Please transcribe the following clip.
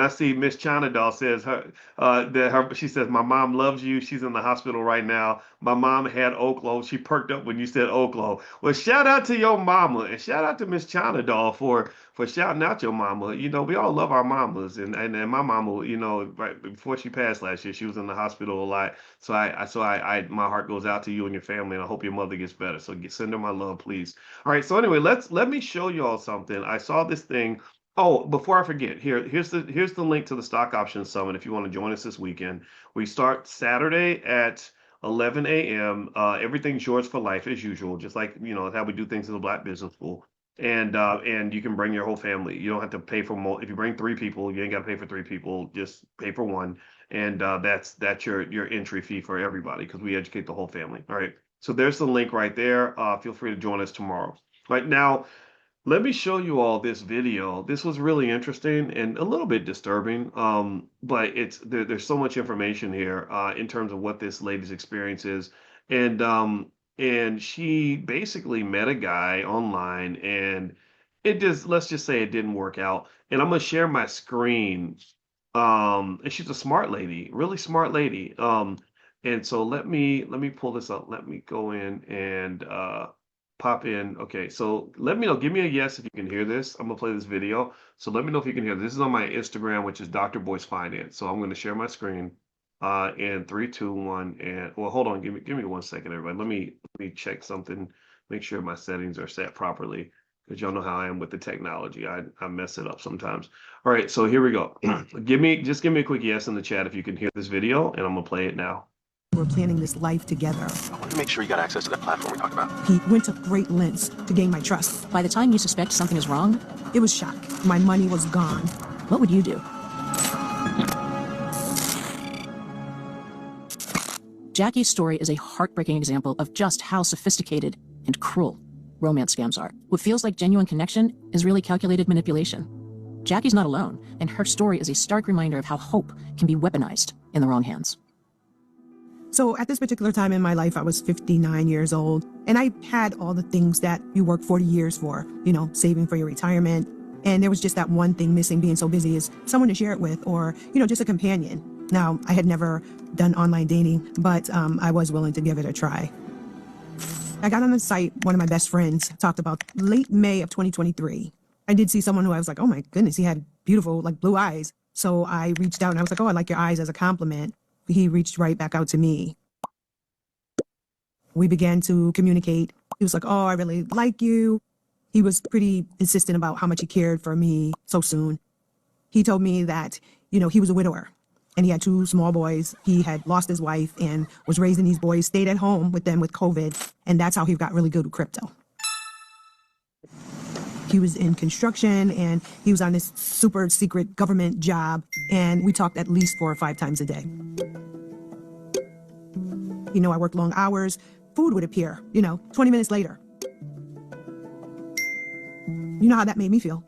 I see Miss China Doll says she says my mom loves you. She's in the hospital right now. My mom had Oklo. She perked up when you said Oklo. Well, shout out to your mama and shout out to Miss China Doll for shouting out your mama. You know, we all love our mamas, and my mama, you know, right before she passed last year, she was in the hospital a lot. My heart goes out to you and your family, and I hope your mother gets better. So send her my love, please. All right. So anyway, let me show you all something. I saw this thing. Oh, before I forget, here's the link to the Stock Options Summit if you want to join us this weekend. We start Saturday at 11 a.m. Everything's yours for life as usual, just like you know how we do things in the Black Business School. And you can bring your whole family. You don't have to pay for if you bring three people, you ain't got to pay for three people. Just pay for one, and that's your entry fee for everybody because we educate the whole family. All right. So there's the link right there. Feel free to join us tomorrow. Right now, let me show you all this video. This was really interesting and a little bit disturbing, but there's so much information here in terms of what this lady's experience is. And and she basically met a guy online and let's just say it didn't work out. And I'm gonna share my screen. And she's a smart lady, really smart lady. And so let me pull this up. Let me go in and pop in. Okay, so let me know. Give me a yes if you can hear this. I'm gonna play this video. So let me know if you can hear this. This is on my Instagram, which is Dr. Boyce Finance. So I'm gonna share my screen. In three, two, one, and well, hold on. Give me 1 second, everybody. Let me check something. Make sure my settings are set properly because y'all know how I am with the technology. I mess it up sometimes. All right, so here we go. Give me a quick yes in the chat if you can hear this video, and I'm gonna play it now. We're planning this life together. I want to make sure you got access to that platform we talked about. He went to great lengths to gain my trust. By the time you suspect something is wrong, It was shock. My money was gone. what would you do? Jackie's story is a heartbreaking example of just how sophisticated and cruel romance scams are. What feels like genuine connection is really calculated manipulation. Jackie's not alone, and her story is a stark reminder of how hope can be weaponized in the wrong hands. So at this particular time in my life, I was 59 years old, and I had all the things that you work 40 years for, you know, saving for your retirement. And there was just that one thing missing, being so busy, is someone to share it with, or, you know, just a companion. Now, I had never done online dating, but I was willing to give it a try. I got on the site, one of my best friends talked about late May of 2023. I did see someone who I was like, oh my goodness, he had beautiful, like, blue eyes. So I reached out and I was like, oh, I like your eyes, as a compliment. He reached right back out to me. We began to communicate. He was like, oh, I really like you. He was pretty insistent about how much he cared for me so soon. He told me that, you know, he was a widower and he had two small boys. He had lost his wife and was raising these boys, stayed at home with them with COVID. And that's how he got really good with crypto. He was in construction and he was on this super secret government job. And we talked at least 4 or 5 times a day. You know, I worked long hours. Food would appear, 20 minutes later. You know how that made me feel.